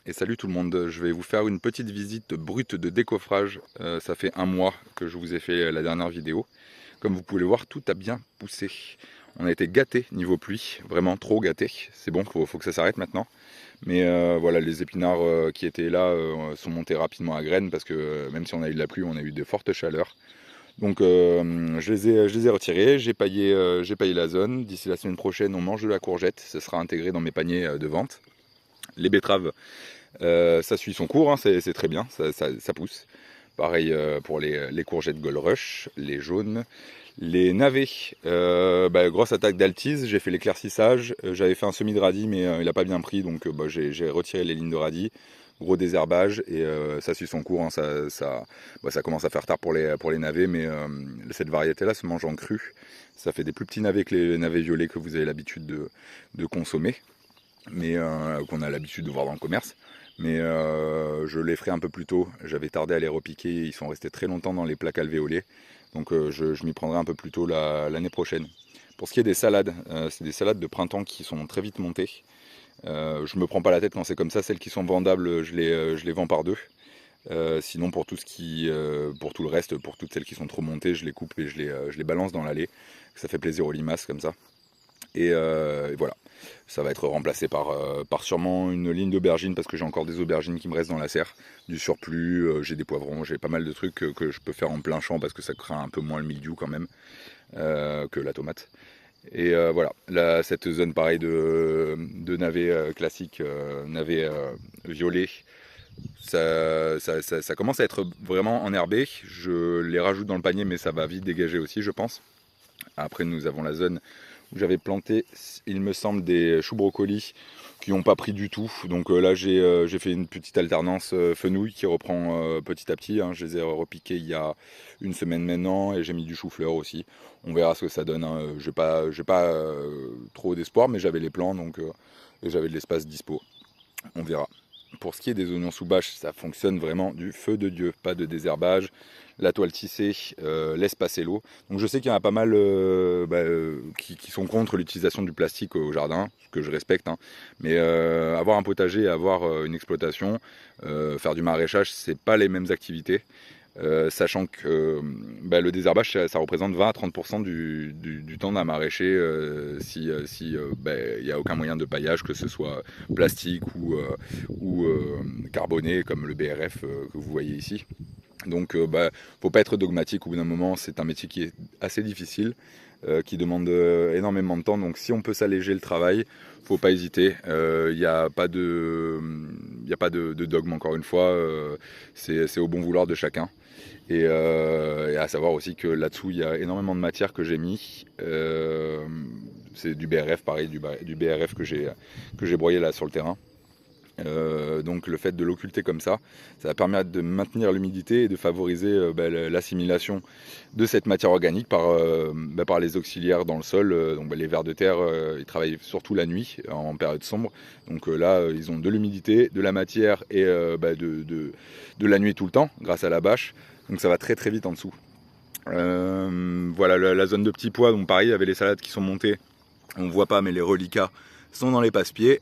Et salut tout le monde, je vais vous faire une petite visite brute de décoffrage. Ça fait un mois que je vous ai fait la dernière vidéo. Comme vous pouvez le voir, tout a bien poussé. On a été gâtés niveau pluie, vraiment trop gâtés. C'est bon, faut que ça s'arrête maintenant. Mais voilà, les épinards qui étaient là sont montés rapidement à graines parce que même si on a eu de la pluie, on a eu de fortes chaleurs. Donc je les ai retirés, j'ai paillé la zone. D'ici la semaine prochaine, on mange de la courgette. Ça sera intégré dans mes paniers de vente. Les betteraves, ça suit son cours, hein, c'est très bien, ça pousse. Pareil pour les courgettes Gold Rush, les jaunes. Les navets, grosse attaque d'altise, j'ai fait l'éclaircissage. J'avais fait un semis de radis, mais il n'a pas bien pris, donc j'ai retiré les lignes de radis. Gros désherbage, et ça suit son cours, hein, ça commence à faire tard pour les navets, mais cette variété-là se mange en cru. Ça fait des plus petits navets que les navets violets que vous avez l'habitude de consommer, mais qu'on a l'habitude de voir dans le commerce. Mais je les ferai un peu plus tôt. J'avais tardé à les repiquer, ils sont restés très longtemps dans les plaques alvéolées. Donc je m'y prendrai un peu plus tôt l'année prochaine. Pour ce qui est des salades, c'est des salades de printemps qui sont très vite montées. Je me prends pas la tête quand c'est comme ça. Celles qui sont vendables, je les vends par deux. Sinon pour pour tout le reste, pour toutes celles qui sont trop montées, je les coupe et je les balance dans l'allée. Ça fait plaisir aux limaces comme ça. Et voilà, ça va être remplacé par sûrement une ligne d'aubergines parce que j'ai encore des aubergines qui me restent dans la serre, du surplus, j'ai des poivrons, j'ai pas mal de trucs que je peux faire en plein champ parce que ça craint un peu moins le mildiou quand même que la tomate. Et voilà, là, cette zone pareil de navet classique, navet violet, ça commence à être vraiment enherbé. Je les rajoute dans le panier mais ça va vite dégager aussi je pense. Après nous avons la zone où j'avais planté, il me semble, des choux brocolis qui n'ont pas pris du tout. Donc là, j'ai fait une petite alternance fenouil qui reprend petit à petit, hein. Je les ai repiqués il y a une semaine maintenant et j'ai mis du chou-fleur aussi. On verra ce que ça donne, hein. J'ai pas trop d'espoir, mais j'avais les plants donc, et j'avais de l'espace dispo. On verra. Pour ce qui est des oignons sous bâche, ça fonctionne vraiment du feu de Dieu. Pas de désherbage, la toile tissée laisse passer l'eau. Donc je sais qu'il y en a pas mal qui sont contre l'utilisation du plastique au jardin, ce que je respecte, hein. Mais avoir un potager, avoir une exploitation, faire du maraîchage, c'est pas les mêmes activités. Sachant que le désherbage ça représente 20 à 30% du temps d'un maraîcher si il n'y a aucun moyen de paillage, que ce soit plastique ou carboné comme le BRF que vous voyez ici. Donc faut pas être dogmatique, au bout d'un moment c'est un métier qui est assez difficile, qui demande énormément de temps, donc si on peut s'alléger le travail, faut pas hésiter. Il n'y a pas de dogme encore une fois, c'est au bon vouloir de chacun. Et à savoir aussi que là-dessous il y a énormément de matière que j'ai mis. C'est du BRF pareil, du BRF que j'ai broyé là sur le terrain. Donc le fait de l'occulter comme ça va permettre de maintenir l'humidité et de favoriser l'assimilation de cette matière organique par les auxiliaires dans le sol. Donc les vers de terre, ils travaillent surtout la nuit, en période sombre. Donc là, ils ont de l'humidité, de la matière et de la nuit tout le temps, grâce à la bâche. Donc ça va très très vite en dessous. Voilà, la zone de petits pois, donc pareil, il y avait les salades qui sont montées. On ne voit pas, mais les reliquats sont dans les passe-pieds.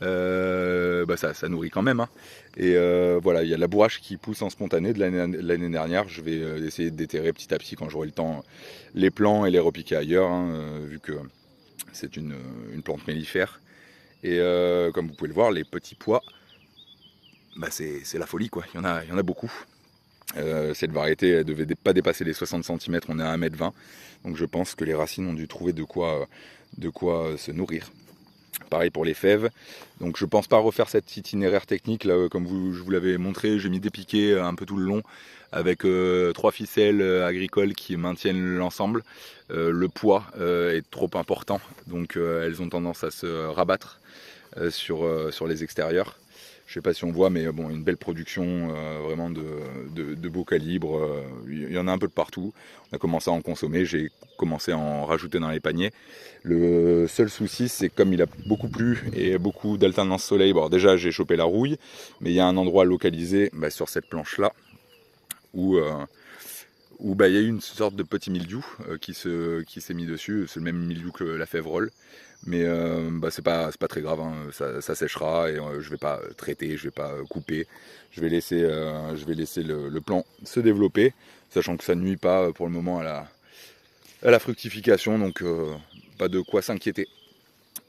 Ça nourrit quand même, hein. Et voilà, il y a la bourrache qui pousse en spontané de l'année dernière. Je vais essayer de déterrer petit à petit quand j'aurai le temps les plants et les repiquer ailleurs, hein, vu que c'est une plante mellifère. Et comme vous pouvez le voir, les petits pois, c'est la folie quoi. Il y en a beaucoup. Cette variété elle devait pas dépasser les 60 cm, on est à 1,20 m. Donc je pense que les racines ont dû trouver de quoi se nourrir. Pareil pour les fèves. Donc je pense pas refaire cet itinéraire technique là, comme je vous l'avais montré. J'ai mis des piquets un peu tout le long avec 3 ficelles agricoles qui maintiennent l'ensemble. Le poids est trop important, donc elles ont tendance à se rabattre sur les extérieurs. Je sais pas si on voit, mais bon, une belle production vraiment de beau calibre. Il y en a un peu de partout. On a commencé à en consommer, j'ai commencé à en rajouter dans les paniers. Le seul souci, c'est comme il a beaucoup plu et beaucoup d'alternance soleil. Bon, déjà, j'ai chopé la rouille, mais il y a un endroit localisé sur cette planche-là où où bah, il y a eu une sorte de petit mildiou qui s'est mis dessus. C'est le même mildiou que la fèverolle. Mais bah, c'est pas très grave, hein. Ça séchera et je vais pas traiter, je vais pas couper. Je vais laisser le plant se développer, sachant que ça ne nuit pas pour le moment à la fructification, donc pas de quoi s'inquiéter.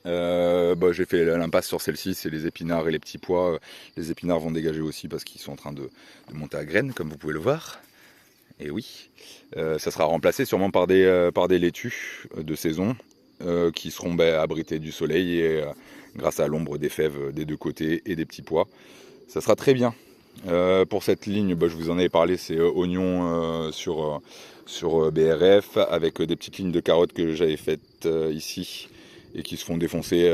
Bah, j'ai fait l'impasse sur celle-ci, c'est les épinards et les petits pois. Les épinards vont dégager aussi parce qu'ils sont en train de monter à graines, comme vous pouvez le voir. Et oui, ça sera remplacé sûrement par des laitues de saison qui seront abrités du soleil et grâce à l'ombre des fèves des deux côtés et des petits pois. Ça sera très bien. Pour cette ligne, bah, je vous en avais parlé, c'est oignon sur BRF avec des petites lignes de carottes que j'avais faites ici et qui se font défoncer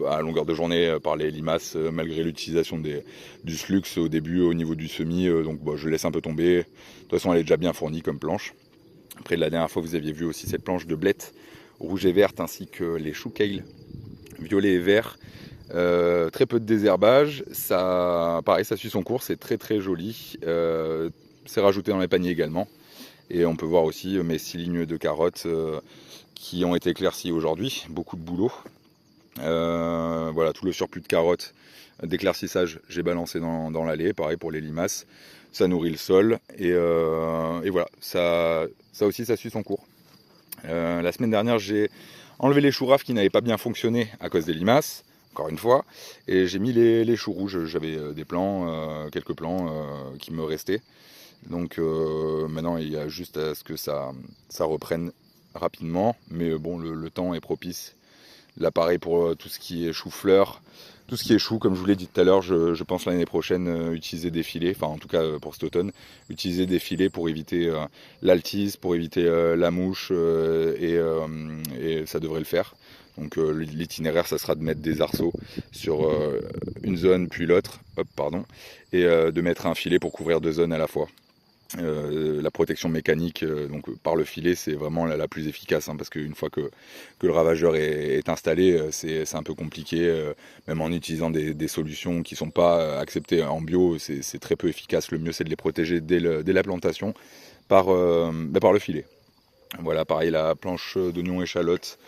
à longueur de journée par les limaces malgré l'utilisation du slux au début au niveau du semis. Donc bah, je laisse un peu tomber. De toute façon, elle est déjà bien fournie comme planche. Après, la dernière fois, vous aviez vu aussi cette planche de blettes rouge et verte ainsi que les choux kale violet et vert. Très peu de désherbage, ça, pareil, ça suit son cours, c'est très très joli. C'est rajouté dans les paniers également. Et on peut voir aussi mes 6 lignes de carottes qui ont été éclaircies aujourd'hui. Beaucoup de boulot. Voilà, tout le surplus de carottes d'éclaircissage, j'ai balancé dans l'allée. Pareil pour les limaces. Ça nourrit le sol. Et voilà, ça aussi, ça suit son cours. La semaine dernière, j'ai enlevé les choux raves qui n'avaient pas bien fonctionné à cause des limaces. Encore une fois, et j'ai mis les choux rouges, j'avais des plants, quelques plants qui me restaient. Donc maintenant il y a juste à ce que ça reprenne rapidement, mais bon le temps est propice. Là pareil pour tout ce qui est chou-fleur, tout ce qui est chou, comme je vous l'ai dit tout à l'heure, je pense l'année prochaine utiliser des filets, enfin en tout cas pour cet automne, utiliser des filets pour éviter l'altise, pour éviter la mouche, et ça devrait le faire. Donc l'itinéraire, ça sera de mettre des arceaux sur une zone puis l'autre, et de mettre un filet pour couvrir 2 zones à la fois. La protection mécanique donc par le filet, c'est vraiment la plus efficace, hein, parce qu'une fois que le ravageur est installé, c'est un peu compliqué, même en utilisant des solutions qui ne sont pas acceptées en bio, c'est très peu efficace. Le mieux, c'est de les protéger dès la plantation par le filet. Voilà, pareil, la planche d'oignons échalotes,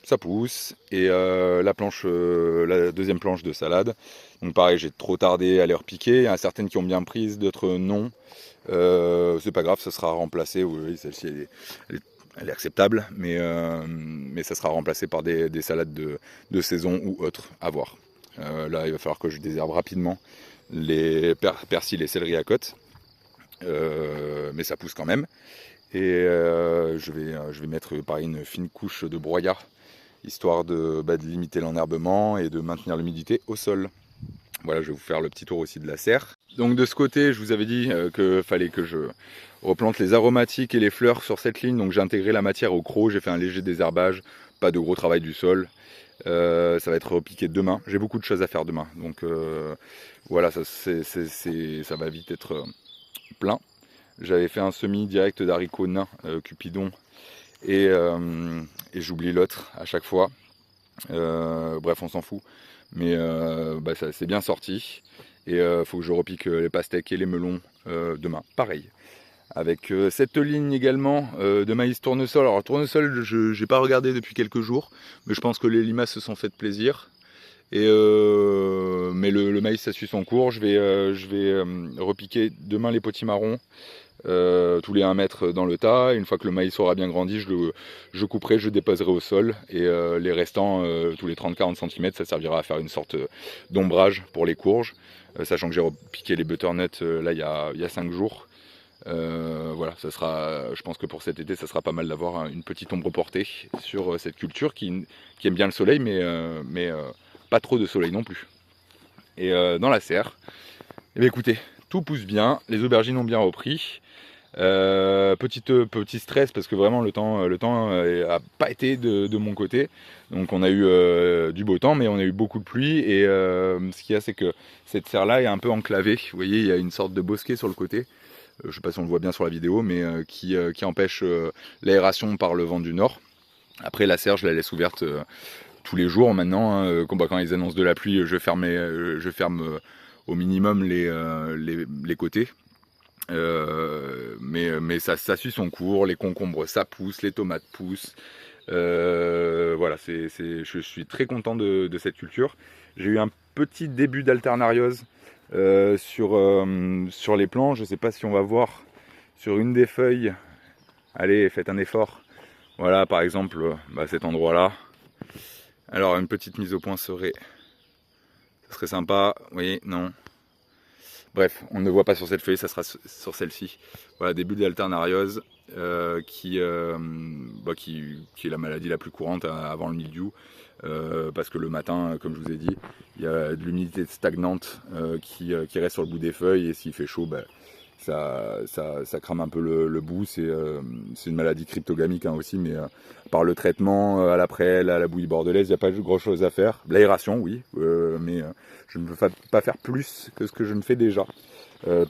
ça pousse, et la deuxième planche de salade, donc pareil, j'ai trop tardé à les repiquer. Il y en a certaines qui ont bien prises, d'autres non. C'est pas grave, ça sera remplacé. Oui, celle-ci elle est acceptable, mais ça sera remplacé par des salades de saison ou autres, à voir. Là, il va falloir que je désherbe rapidement les persils et céleri à côte, mais ça pousse quand même. Et je vais mettre pareil une fine couche de broyat, histoire de limiter l'enherbement et de maintenir l'humidité au sol. Voilà, je vais vous faire le petit tour aussi de la serre. Donc de ce côté, je vous avais dit qu'il fallait que je replante les aromatiques et les fleurs sur cette ligne. Donc j'ai intégré la matière au croc, j'ai fait un léger désherbage, pas de gros travail du sol. Ça va être repiqué demain. J'ai beaucoup de choses à faire demain. Donc voilà, ça va vite être plein. J'avais fait un semis direct d'haricots nains, Cupidon, et j'oublie l'autre à chaque fois. Bref, on s'en fout. Mais ça c'est bien sorti. Et faut que je repique les pastèques et les melons demain. Pareil. Avec cette ligne également de maïs tournesol. Alors tournesol, je n'ai pas regardé depuis quelques jours, mais je pense que les limaces se sont fait plaisir. Mais le maïs, ça suit son cours. Je vais repiquer demain les potimarrons, tous les 1 mètre dans le tas. Et une fois que le maïs aura bien grandi, je couperai, je déposerai au sol. Et les restants, tous les 30-40 cm, ça servira à faire une sorte d'ombrage pour les courges. Sachant que j'ai repiqué les butternuts là il y a 5 jours. Voilà, ça sera, je pense que pour cet été, ça sera pas mal d'avoir une petite ombre portée sur cette culture qui aime bien le soleil, mais pas trop de soleil non plus. Et dans la serre, eh bien, écoutez, tout pousse bien, les aubergines ont bien repris. Petit stress parce que vraiment le temps a pas été de mon côté. Donc on a eu du beau temps, mais on a eu beaucoup de pluie. Et ce qu'il y a, c'est que cette serre-là est un peu enclavée. Vous voyez, il y a une sorte de bosquet sur le côté. Je ne sais pas si on le voit bien sur la vidéo, mais qui empêche l'aération par le vent du nord. Après, la serre, je la laisse ouverte tous les jours maintenant, hein. Quand ils annoncent de la pluie, je ferme au minimum les côtés. Mais ça suit son cours, les concombres ça pousse, les tomates poussent. Voilà, je suis très content de cette culture. J'ai eu un petit début d'alternariose sur les plants. Je ne sais pas si on va voir sur une des feuilles. Allez, faites un effort. Voilà, par exemple, cet endroit-là. Alors, une petite mise au point serait sympa. Vous voyez, non. Bref, on ne voit pas sur cette feuille, ça sera sur celle-ci. Voilà, début de l'alternariose qui est la maladie la plus courante avant le mildiou. Parce que le matin, comme je vous ai dit, il y a de l'humidité stagnante qui reste sur le bout des feuilles et s'il fait chaud, ça crame un peu le bout. C'est une maladie cryptogamique aussi, mais par le traitement à la prêle, à la bouillie bordelaise, il n'y a pas grand chose à faire. L'aération, oui, mais je ne peux pas faire plus que ce que je ne fais déjà.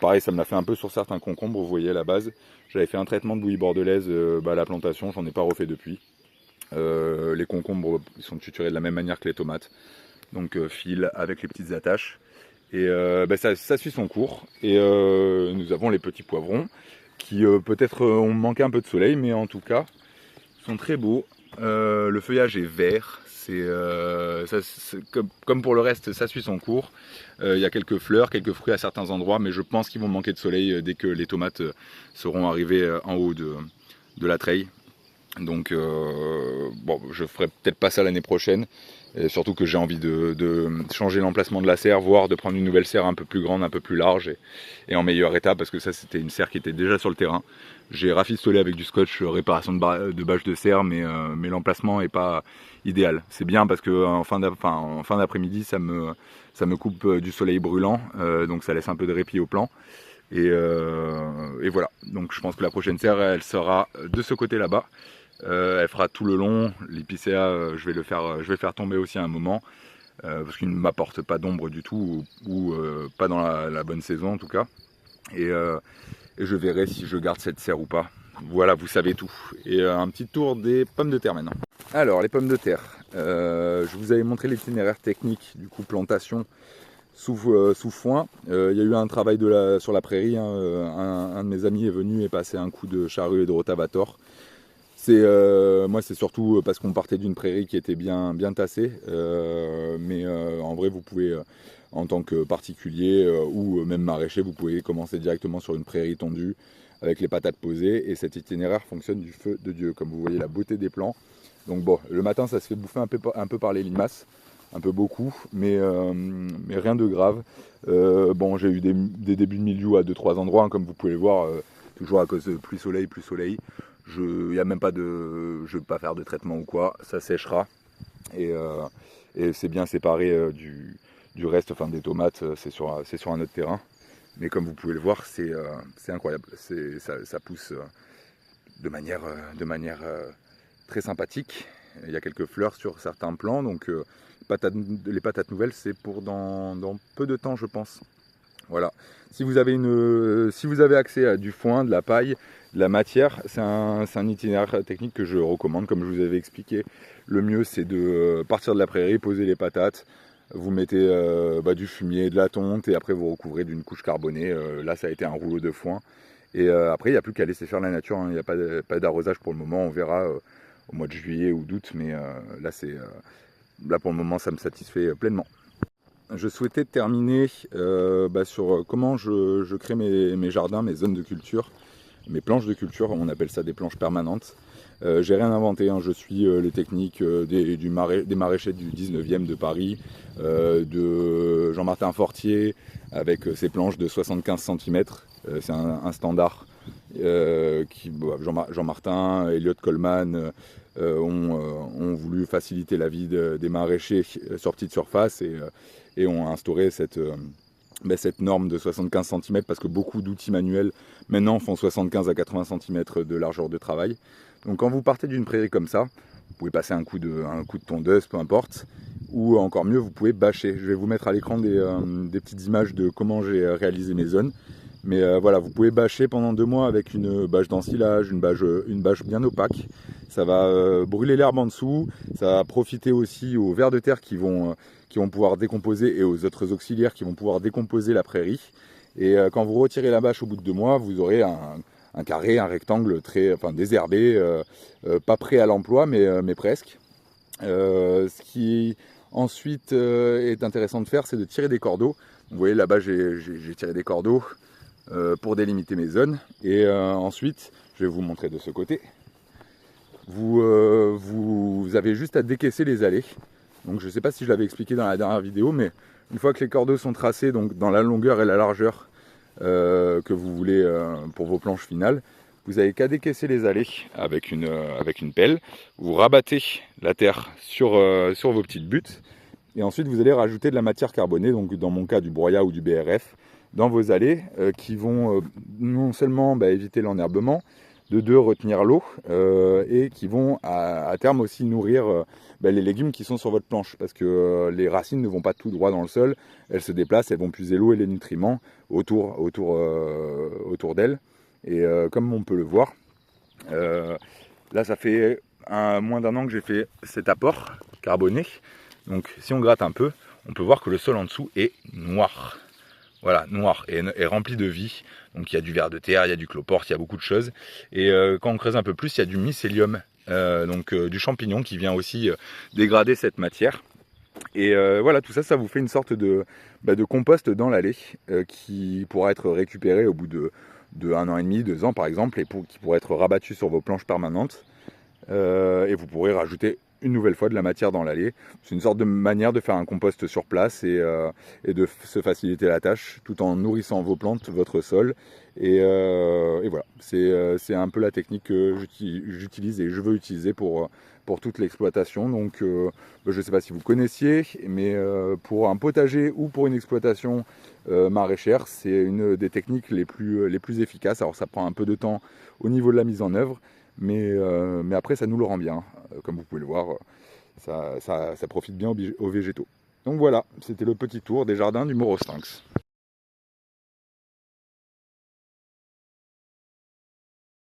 Pareil, ça me l'a fait un peu sur certains concombres, vous voyez à la base. J'avais fait un traitement de bouillie bordelaise à la plantation, j'en ai pas refait depuis. Les concombres ils sont tuturés de la même manière que les tomates, donc fil avec les petites attaches. Et ça suit son cours. Et nous avons les petits poivrons qui peut-être ont manqué un peu de soleil, mais en tout cas sont très beaux. Le feuillage est vert. Comme pour le reste, ça suit son cours. Il y a quelques fleurs, quelques fruits à certains endroits, mais je pense qu'ils vont manquer de soleil dès que les tomates seront arrivées en haut de la treille. Donc bon, je ferai peut-être pas ça l'année prochaine. Et surtout que j'ai envie de changer l'emplacement de la serre, voire de prendre une nouvelle serre un peu plus grande, un peu plus large et en meilleur état, parce que ça c'était une serre qui était déjà sur le terrain. J'ai rafistolé avec du scotch réparation de bâche de serre, mais l'emplacement n'est pas idéal. C'est bien parce que en fin d'après-midi ça me coupe du soleil brûlant, donc ça laisse un peu de répit au plan. Et voilà, donc je pense que la prochaine serre elle sera de ce côté là-bas. Elle fera tout le long. L'épicéa, je vais le faire tomber aussi à un moment parce qu'il ne m'apporte pas d'ombre du tout ou pas dans la bonne saison en tout cas. Et je verrai si je garde cette serre ou pas. Voilà, vous savez tout. Et un petit tour des pommes de terre maintenant. Alors les pommes de terre, je vous avais montré l'itinéraire technique du coup plantation sous foin. Il y a eu un travail sur la prairie. Un de mes amis est venu et passé un coup de charrue et de rotavator. Moi c'est surtout parce qu'on partait d'une prairie qui était bien tassée, mais en vrai vous pouvez en tant que particulier ou même maraîcher, vous pouvez commencer directement sur une prairie tondue avec les patates posées et cet itinéraire fonctionne du feu de Dieu, comme vous voyez la beauté des plants. Donc bon, le matin ça se fait bouffer un peu par les limaces, un peu beaucoup, mais rien de grave. Bon, j'ai eu des débuts de mildiou à 2-3 endroits, comme vous pouvez le voir, toujours à cause de plus soleil. Je ne vais pas faire de traitement ou quoi, ça séchera et c'est bien séparé du reste, enfin des tomates, c'est sur un autre terrain. Mais comme vous pouvez le voir, c'est incroyable, ça pousse de manière très sympathique. Il y a quelques fleurs sur certains plants, donc les patates nouvelles c'est pour dans peu de temps je pense. Voilà. Si vous avez accès à du foin, de la paille, de la matière, c'est un itinéraire technique que je recommande. Comme je vous avais expliqué, le mieux c'est de partir de la prairie, poser les patates, vous mettez du fumier, de la tonte et après vous recouvrez d'une couche carbonée. Là ça a été un rouleau de foin. Et après il n'y a plus qu'à laisser faire la nature, hein. Il n'y a pas d'arrosage pour le moment, on verra au mois de juillet ou d'août, mais là pour le moment ça me satisfait pleinement. Je souhaitais terminer sur comment je crée mes jardins, mes zones de culture, mes planches de culture, on appelle ça des planches permanentes. J'ai rien inventé, hein. Je suis les techniques des maraîchers du 19e de Paris, de Jean-Martin Fortier, avec ses planches de 75 cm. C'est un standard. Jean-Martin, Elliot Coleman ont voulu faciliter la vie des maraîchers sortis de surface et ont instauré cette norme de 75 cm parce que beaucoup d'outils manuels maintenant font 75 à 80 cm de largeur de travail. Donc quand vous partez d'une prairie comme ça, vous pouvez passer un coup de tondeuse, peu importe, ou encore mieux vous pouvez bâcher. Je vais vous mettre à l'écran des petites images de comment j'ai réalisé mes zones. Mais voilà, vous pouvez bâcher pendant 2 mois avec une bâche d'ensilage, une bâche bien opaque. Ça va brûler l'herbe en dessous, ça va profiter aussi aux vers de terre qui vont pouvoir décomposer et aux autres auxiliaires qui vont pouvoir décomposer la prairie. Et quand vous retirez la bâche au bout de 2 mois, vous aurez un carré, un rectangle désherbé, pas prêt à l'emploi, mais presque. Ce qui ensuite est intéressant de faire, c'est de tirer des cordeaux. Vous voyez là-bas, j'ai tiré des cordeaux pour délimiter mes zones. Et ensuite, je vais vous montrer de ce côté. Vous avez juste à décaisser les allées. Donc je ne sais pas si je l'avais expliqué dans la dernière vidéo, mais une fois que les cordeaux sont tracés donc dans la longueur et la largeur que vous voulez pour vos planches finales, vous n'avez qu'à décaisser les allées avec une pelle. Vous rabattez la terre sur vos petites buttes et ensuite vous allez rajouter de la matière carbonée, donc dans mon cas du broyat ou du BRF, dans vos allées qui vont non seulement éviter l'enherbement, de 2 retenir l'eau et qui vont à terme aussi nourrir les légumes qui sont sur votre planche, parce que les racines ne vont pas tout droit dans le sol, elles se déplacent, elles vont puiser l'eau et les nutriments autour d'elles. Et comme on peut le voir, là ça fait moins d'1 an que j'ai fait cet apport carboné. Donc si on gratte un peu, on peut voir que le sol en dessous est noir. Voilà, noir et rempli de vie. Donc il y a du ver de terre, il y a du cloporte, il y a beaucoup de choses. Et quand on creuse un peu plus, il y a du mycélium, du champignon qui vient aussi dégrader cette matière. Et voilà, tout ça, ça vous fait une sorte de compost dans l'allée qui pourra être récupéré au bout de 1 an et demi, 2 ans par exemple, et qui pourra être rabattu sur vos planches permanentes. Et vous pourrez rajouter une nouvelle fois de la matière dans l'allée. C'est une sorte de manière de faire un compost sur place et de se faciliter la tâche tout en nourrissant vos plantes, votre sol. Et voilà, c'est un peu la technique que j'utilise et je veux utiliser pour toute l'exploitation. Donc je ne sais pas si vous connaissiez, mais pour un potager ou pour une exploitation maraîchère, c'est une des techniques les plus efficaces. Alors ça prend un peu de temps au niveau de la mise en œuvre, mais après ça nous le rend bien. Comme vous pouvez le voir, ça profite bien aux végétaux. Donc voilà, c'était le petit tour des jardins du Morosphinx.